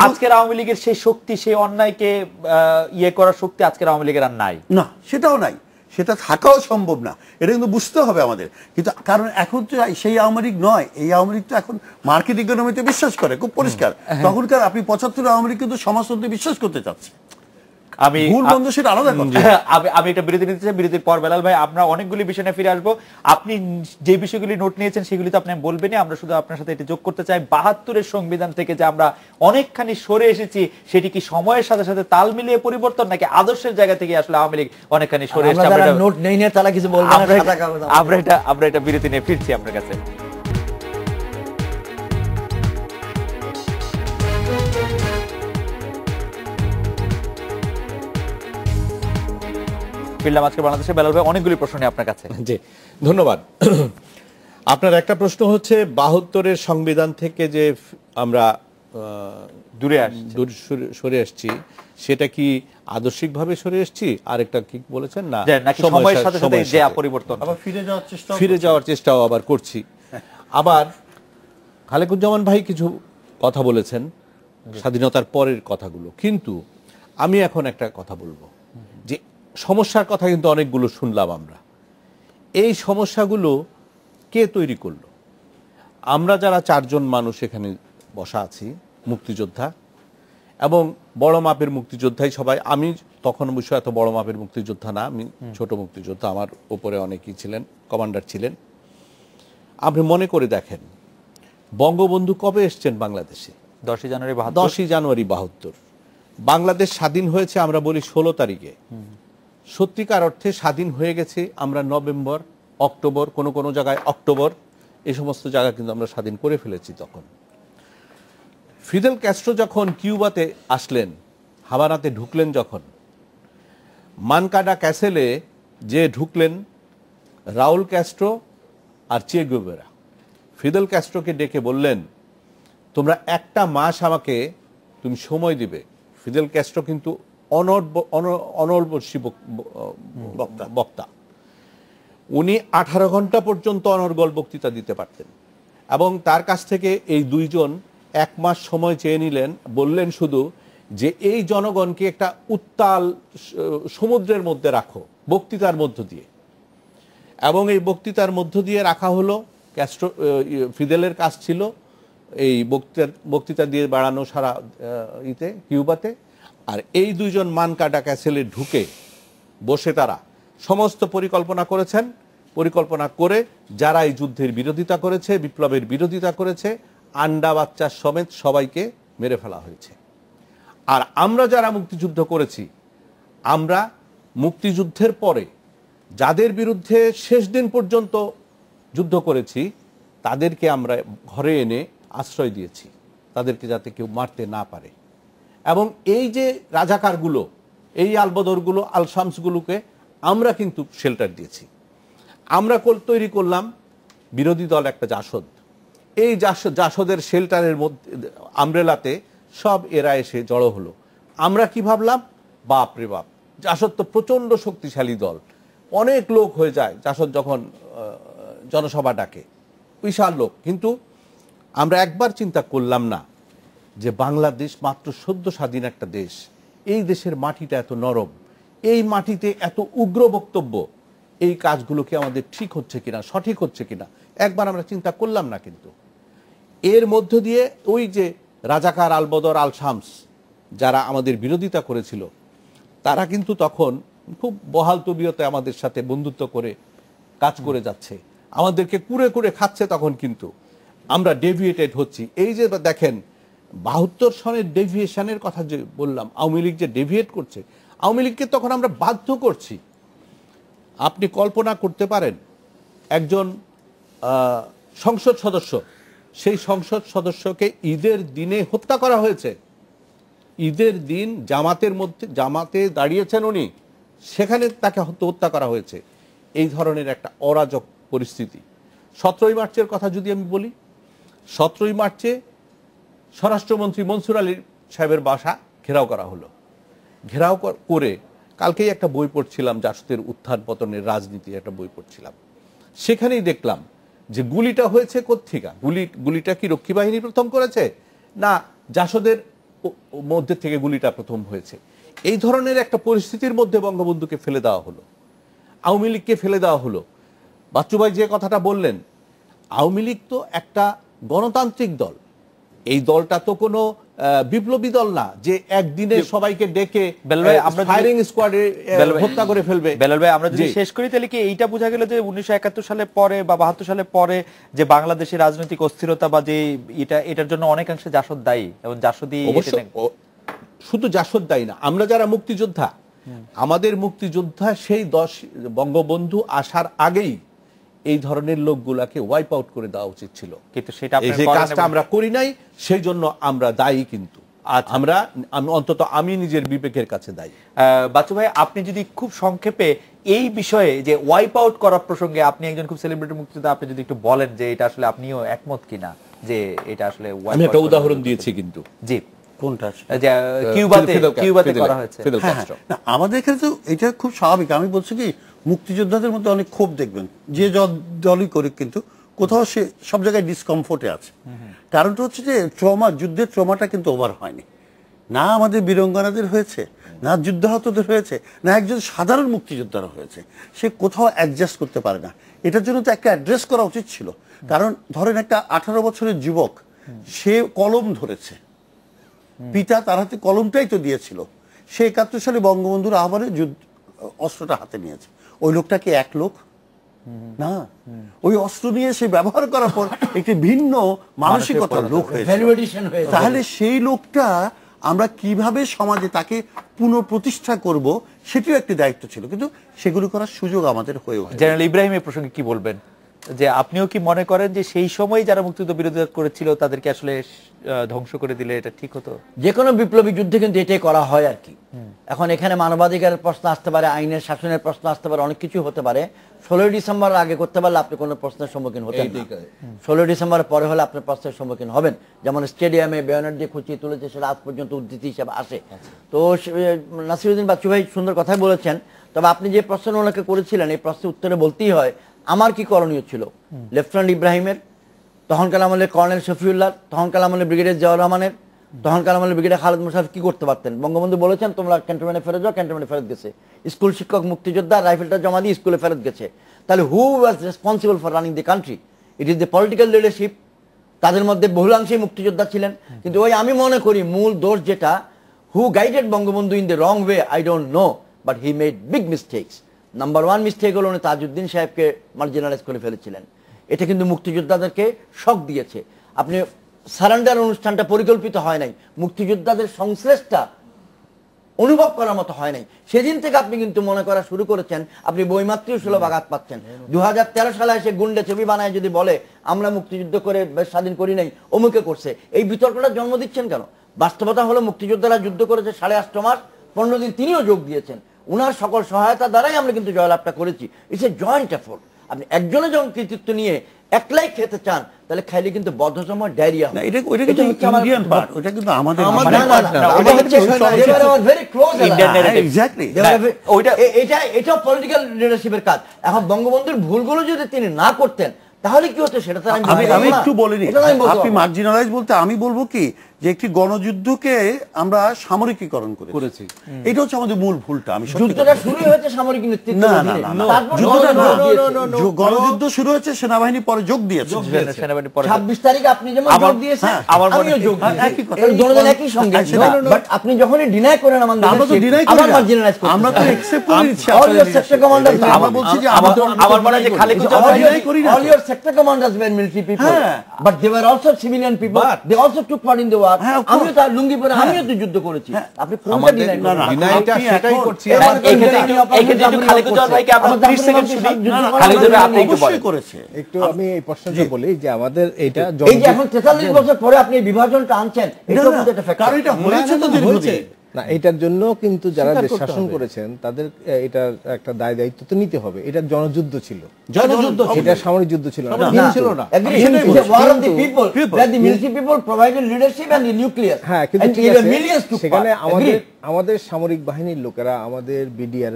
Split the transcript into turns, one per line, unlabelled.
আজকের আওয়ামী লীগের সেই শক্তি, সেই অন্যায়কে ইয়ে করার শক্তি আজকের আওয়ামী লীগের আর নাই।
না, সেটাও নাই, সেটা থাকাও সম্ভব না, এটা কিন্তু বুঝতে হবে আমাদের। কিন্তু কারণ এখন তো সেই আওয়ামী লীগ নয়, এই আওয়ামী লীগ তো এখন মার্কেট ইকোনমিতে বিশ্বাস করে, খুব পরিষ্কার। তখনকার আপনি ৭৫ আওয়ামী লীগ কিন্তু সমাজতন্ত্রে বিশ্বাস করতে চাচ্ছে।
আমি
ভুল বন্ধ সেটা আলাদা কথা।
আমি একটা বিরতি নিতে চাই, বিরতির পর বেলাল ভাই আমরা অনেকগুলি বিষয় নিয়ে ফিরে আসবো। আপনি যে বিষয়গুলি নোট নিয়েছেন সেগুলি তো আপনি বলবেনই, আমরা শুধু আপনার সাথে এটা যোগ করতে চাই, ৭২-এর সংবিধান থেকে যে আমরা অনেকখানি সরে এসেছি, সেটি কি সময়ের সাথে সাথে তাল মিলিয়ে পরিবর্তন, নাকি আদর্শের জায়গা থেকে আসলে আওয়ামী লীগ অনেকখানি সরে এসেছে?
নোট নেই না তারা কিছু বলবে না।
আমরা এটা বিরতি নিয়ে ফিরছি আপনার কাছে। ফিরলাম আজকে বাংলাদেশে। বেলাল ভাই অনেকগুলি প্রশ্ন নিয়ে আপনার কাছে।
জি, ধন্যবাদ। আপনার একটা প্রশ্ন হচ্ছে ৭২-এর সংবিধান থেকে যে আমরা সরে আসছি, সেটা কি আদর্শিকভাবে সরে আসছি? আরেকটা কি বলেছেন না,
সময়ের সাথে সাথে যে পরিবর্তন,
আবার
ফিরে যাওয়ার চেষ্টাও আবার করছি। আবার খালেকুজ্জামান ভাই কিছু কথা বলেছেন স্বাধীনতার পরের কথাগুলো, কিন্তু আমি এখন একটা কথা বলবো যে সমস্যার কথা কিন্তু অনেকগুলো শুনলাম আমরা। এই সমস্যাগুলো কে তৈরি করলো? আমরা যারা ৪ জন মানুষ এখানে বসা আছি, মুক্তিযোদ্ধা এবং বড় মাপের মুক্তিযোদ্ধাই সবাই। আমি তখন অবশ্য এত বড় মাপের মুক্তিযোদ্ধা না, আমি ছোট মুক্তিযোদ্ধা, আমার উপরে অনেকেই ছিলেন, কমান্ডার ছিলেন। আপনি মনে করে দেখেন, বঙ্গবন্ধু কবে এসছেন বাংলাদেশে?
10ই জানুয়ারি
৭২। বাংলাদেশ স্বাধীন হয়েছে আমরা বলি 16 তারিখে। সত্যিকার অর্থে স্বাধীন হয়ে গেছে আমরা নভেম্বর, অক্টোবর, কোনো কোনো জায়গায় অক্টোবর, এই সমস্ত জায়গা কিন্তু আমরা স্বাধীন করে ফেলেছি। তখন ফিদেল ক্যাস্ট্রো যখন কিউবাতে আসলেন, হাভানাতে ঢুকলেন, যখন মানকাডা ক্যাসেলে যে ঢুকলেন রাউল ক্যাস্ট্রো আর চে গুয়েভারা, ফিদেল ক্যাস্ট্রোকে ডেকে বললেন, তোমরা একটা মাস আমাকে তুমি সময় দিবে। ফিদেল ক্যাস্ট্রো কিন্তু অনর্বশী বক্তা, উনি 18 ঘন্টা পর্যন্ত অনর্গল বক্তৃতা দিতে পারতেন। এবং তার কাছ থেকে এই দুইজন 1 মাস সময় চেয়ে নিলেন, বললেন শুধু যে এই জনগণকে একটা উত্তাল সমুদ্রের মধ্যে রাখো বক্তৃতার মধ্য দিয়ে। এবং এই বক্তৃতার মধ্য দিয়ে রাখা হলো। ক্যাস্ট্রো ফিদেলের কাজ ছিল এই বক্তৃতা দিয়ে বাড়ানো সারা কিউবাতে। আর এই দুইজন মানকাডা ক্যাসেলে ঢুকে বসে তারা সমস্ত পরিকল্পনা করেছেন। পরিকল্পনা করে যারা এই যুদ্ধের বিরোধিতা করেছে, বিপ্লবের বিরোধিতা করেছে, আন্ডা বাচ্চা সমেত সবাইকে মেরে ফেলা হয়েছে। আর আমরা যারা মুক্তিযুদ্ধ করেছি, আমরা মুক্তিযুদ্ধের পরে যাদের বিরুদ্ধে শেষ দিন পর্যন্ত যুদ্ধ করেছি, তাদেরকে আমরা ঘরে এনে আশ্রয় দিয়েছি, তাদেরকে যাতে কেউ মারতে না পারে। এবং এই যে রাজাকারগুলো, এই আলবদরগুলো, আল শামসগুলোকে আমরা কিন্তু শেল্টার দিয়েছি। আমরা তৈরি করলাম বিরোধী দল একটা জাসদ। এই জাসদের শেল্টারের মধ্যে আমব্রেলাতে সব এরা এসে জড়ো হলো। আমরা কি ভাবলাম, বাপ রে বাপ, জাসদ তো প্রচণ্ড শক্তিশালী দল, অনেক লোক হয়ে যায় জাসদ যখন জনসভা ডাকে, বিশাল লোক। কিন্তু আমরা একবার চিন্তা করলাম না যে বাংলাদেশ মাত্র সদ্য স্বাধীন একটা দেশ, এই দেশের মাটিটা এত নরম, এই মাটিতে এত উগ্র বক্তব্য, এই কাজগুলো কি আমাদের ঠিক হচ্ছে কিনা, সঠিক হচ্ছে কিনা, একবার আমরা চিন্তা করলাম না। কিন্তু এর মধ্য দিয়ে ওই যে রাজাকার, আলবদর, আল শামস যারা আমাদের বিরোধিতা করেছিল, তারা কিন্তু তখন খুব বহাল তবিয়তে আমাদের সাথে বন্ধুত্ব করে কাজ করে যাচ্ছে, আমাদেরকে কুড়ে কুড়ে খাচ্ছে। তখন কিন্তু আমরা ডেভিয়েটেড হচ্ছি। এই যে দেখেন ৭২ সনের ডেভিয়েশনের কথা যে বললাম, আওয়ামী লীগ যে ডেভিয়েট করছে, আওয়ামী লীগকে তখন আমরা বাধ্য করছি। আপনি কল্পনা করতে পারেন, একজন সংসদ সদস্য, সেই সংসদ সদস্যকে ঈদের দিনে হত্যা করা হয়েছে। ঈদের দিন জামাতে দাঁড়িয়েছেন উনি, সেখানে তাকে হত্যা করা হয়েছে। এই ধরনের একটা অরাজক পরিস্থিতি। 17ই মার্চের কথা যদি আমি বলি, 17ই মার্চে স্বরাষ্ট্রমন্ত্রী মনসুর আলী সাহেবের বাসা ঘেরাও করা হলো। ঘেরাও করে কালকেই একটা বই পড়ছিলাম, জাসদের উত্থান পতনের রাজনীতি, একটা বই পড়ছিলাম। সেখানেই দেখলাম যে গুলিটা হয়েছে কোত্থেকে। গুলিটা কি রক্ষী বাহিনী প্রথম করেছে, না জাসদের মধ্যে থেকে গুলিটা প্রথম হয়েছে। এই ধরনের একটা পরিস্থিতির মধ্যে বঙ্গবন্ধুকে ফেলে দেওয়া হলো, আওয়ামী লীগকে ফেলে দেওয়া হলো। বাচ্চু ভাই যে কথাটা বললেন, আওয়ামী লীগ তো একটা গণতান্ত্রিক দল, এই দলটা তো কোনো বিপ্লবী দল না যে একদিনে সবাইকে ডেকে ফায়ারিং স্কোয়াডে হত্যা করে ফেলবে।
বেলাল ভাই, আমরা যদি শেষ করি তাহলে কি এইটা বোঝা গেল যে 1971 সালে পরে বা 72 সালে পরে যে বাংলাদেশের রাজনৈতিক অস্থিরতা বা যে এটার জন্য অনেকাংশে জাসদ দায়ী, এবং জাসদই
শুধু জাসদ দায়ী না, আমরা যারা মুক্তিযোদ্ধা, আমাদের মুক্তিযোদ্ধা সেই বঙ্গবন্ধু আসার আগেই এই ধরনের লোকগুলাকে ওয়াইপ আউট করে দেওয়া উচিত ছিল,
কিন্তু সেটা
এই যে কাজটা আমরা করি নাই, সেই জন্য আমরা দায়ী। কিন্তু আমরা অন্তত আমি নিজের বিবেকের কাছে দায়ী।
বাচ্চু ভাই, আপনি যদি খুব সংক্ষেপে এই বিষয়ে যে ওয়াইপ আউট করার প্রসঙ্গে, আপনি একজন খুব সেলিব্রিটি মুক্তিযোদ্ধা, আপনি যদি একটু বলেন যে এটা আসলে আপনিও একমত কিনা যে এটা আসলে
আমি একটা উদাহরণ দিয়েছি কিন্তু।
জি,
কোনটা?
যে কিউবাতে করা হয়েছে।
না, আমাদের এখানে তো এটা খুব স্বাভাবিক। আমি বলছি কি, মুক্তিযোদ্ধাদের মধ্যে অনেক ক্ষোভ দেখবেন, যে দলই করুক, কিন্তু কোথাও সে সব জায়গায় ডিসকমফোর্টে আছে। কারণটা হচ্ছে যে যুদ্ধের ট্রমাটা কিন্তু ওভার হয়নি, না আমাদের বীরঙ্গনাদের হয়েছে, না যুদ্ধাহতদের হয়েছে, না একজন সাধারণ মুক্তিযোদ্ধারা হয়েছে। সে কোথাও অ্যাডজাস্ট করতে পারে না। এটার জন্য তো একটা অ্যাড্রেস করা উচিত ছিল। কারণ ধরেন একটা 18 বছরের যুবক, সে কলম ধরেছে, পিতা তার হাতে কলমটাই তো দিয়েছিল। সে 71 সালে বঙ্গবন্ধুর আহ্বানে অস্ত্রটা হাতে নিয়েছে। ওই লোকটা কি এক লোক না? ওই অস্ত্র নিয়ে সে ব্যবহার করার পর একটি ভিন্ন মানসিকতার লোক হয়েছে। তাহলে সেই লোকটা আমরা কিভাবে সমাজে তাকে পুনঃপ্রতিষ্ঠা করব, সেটিও একটি দায়িত্ব ছিল, কিন্তু সেগুলো করার সুযোগ আমাদের হয়ে ওঠে।
জেনারেল ইব্রাহিম এই প্রসঙ্গে কি বলবেন? যে আপনিও কি মনে করেন যে সেই সময় যারা মুক্তিযুদ্ধ বিরোধিতা করেছিল তাদেরকে আসলে ধ্বংস করে দিলে এটা ঠিক হতো?
যে কোনো বিপ্লবী যুদ্ধে কিন্তু এটাই করা হয় আর কি। এখন এখানে মানবাধিকারের প্রশ্ন আসতে পারে, আইনের শাসনের প্রশ্ন আসতে পারে, অনেক কিছু হতে পারে। 16 ডিসেম্বর আগে করতে পারলে আপনি কোনো প্রশ্নের সম্মুখীন হতেন না। 16 ডিসেম্বর পরে হলে আপনি প্রশ্নের সম্মুখীন হবেন। যেমন স্টেডিয়ামে বেয়নেট দিয়ে খুঁচিয়ে তুলেছে, সেটা আজ পর্যন্ত উদ্ধৃতি হিসেবে আসে। তো নাসিরউদ্দিন বাচ্চু ভাই সুন্দর কথাই বলেছেন। তবে আপনি যে প্রশ্ন ওনাকে করেছিলেন, এই প্রশ্নের উত্তরে বলতেই হয় আমার কি করণীয় ছিল। লেফটেন্যান্ট ইব্রাহিমের, তখনকার আমলের কর্নেল শফিউল্লাহ, তখনকার আমলের ব্রিগেডিয়ার জিয়াউর রহমানের, তখনকার আমলের ব্রিগেডিয়ার খালেদ মোশাররফ কি করতে পারতেন? বঙ্গবন্ধু বলেছেন তোমরা ক্যান্টনমেন্টে ফেরত যাও, ক্যান্টনমেন্টে ফেরত গেছে। স্কুল শিক্ষক মুক্তিযোদ্ধা রাইফেলটা জমা দিয়ে স্কুলে ফেরত গেছে। তাহলে who was responsible for running the country? It is the political leadership. তাদের মধ্যে বহুলাংশেই মুক্তিযোদ্ধা ছিলেন, কিন্তু ওই আমি মনে করি মূল দোষ যেটা, who guided Bangabandhu in the wrong way I don't know, but he made big mistakes. Number 1 mistake হলো উনি তাজউদ্দিন সাহেবকে মার্জিনালাইজ করে ফেলেছিলেন। এটা কিন্তু মুক্তিযোদ্ধাদেরকে শক দিয়েছে। আপনি সারেন্ডার অনুষ্ঠানটা পরিকল্পিত হয় নাই, মুক্তিযোদ্ধাদের সংশ্লেষটা অনুভব করার মতো হয় নাই। সেদিন থেকে আপনি কিন্তু মনে করা শুরু করেছেন আপনি বইমাত্রীয় সুলভ আঘাত পাচ্ছেন। 2013 সালে এসে গুন্ডে ছবি বানায় যদি বলে আমরা মুক্তিযুদ্ধ করে স্বাধীন করি নাই, অমুকে করছে, এই বিতর্কটা জন্ম দিচ্ছেন কেন? বাস্তবতা হলো মুক্তিযোদ্ধারা যুদ্ধ করেছে 8.5 মাস, 15 দিন তিনিও যোগ দিয়েছেন। উনার সকল সহায়তা দ্বারাই আমরা কিন্তু জয়লাভটা করেছি। It's a joint effort. আপনি একজনের যখন কৃতিত্ব নিয়ে একলাই খেতে চান, তাহলে খাইলে কিন্তু বদ্ধসম ডায়রিয়া।
না, এটা কিন্তু ইন্ডিয়ান পার্ট, ওটা কিন্তু আমাদের
ভেরি ক্লোজ এক্স্যাক্টলি। এটা পলিটিক্যাল লিডারশিপের কাজ। এখন বঙ্গবন্ধুর ভুলগুলো যদি তিনি না করতেন তাহলে কি হতো সেটা তো
আমি একটু বলিনি। আপনি মার্জিনালাইজ বলতে আমি বলবো কি, যে একটি গণযুদ্ধকে আমরা সামরিকীকরণ করেছি। এটা হচ্ছে আমাদের মূল ভুলটা। আমি
যুদ্ধটা শুরু হয়েছে সামরিক নেতৃত্ব,
গণযুদ্ধ শুরু হয়েছে সেনাবাহিনী পরে যোগ দিয়েছে।
26 তারিখে আপনি যেমন যোগ দিয়েছেন, আমিও যোগ দিয়েছি, দুজন একই সঙ্গে। বাট আপনি যখনই ডিনাই করেন আমাদের,
আমরা তো ডিনাই করি না, আমরা তো অ্যাকসেপ্ট করে নিচ্ছি।
অল ইওর সেক্টর কমান্ডার,
আমরা বলছি যে
আমার মনে হয় যে খালিকুজ্জামান
ডিনাই করি না।
All your sector commanders were military people, but they were also civilian people. They also took part in the war. আমিও তার লুঙ্গি পরে আমিও তো যুদ্ধ করেছি। আপনি কোনটা ডিনাই করেন?
ডিনাইটা সেটাই করছি।
একটু খালিকুজ্জামান ভাইকে আমরা 30 সেকেন্ড শুনি। খালিকুজ্জামান ভাই আপনি একটু বলেন।
একটু আমি এই প্রশ্নটা বলি যে আমাদের এটা
এই যে এখন 43 বছর পরে আপনি এই বিভাজনটা আনছেন, এটা কিন্তু একটা ফ্যাক্টর।
কারণ এটা হয়েছে তো দীর্ঘদিন।
না, এটার জন্য কিন্তু যারা দেশ শাসন করেছেন তাদের এটা একটা দায় দায়িত্ব তো নিতে হবে। এটা জনযুদ্ধ ছিল,
জনযুদ্ধ,
এটা সামরিক যুদ্ধ ছিল না, ছিল না।
war of the people, where the military people provided leadership and the nucleus.
হ্যাঁ, কিন্তু সেখানে আমাদের সামরিক বাহিনীর লোকেরা, আমাদের বিডিআর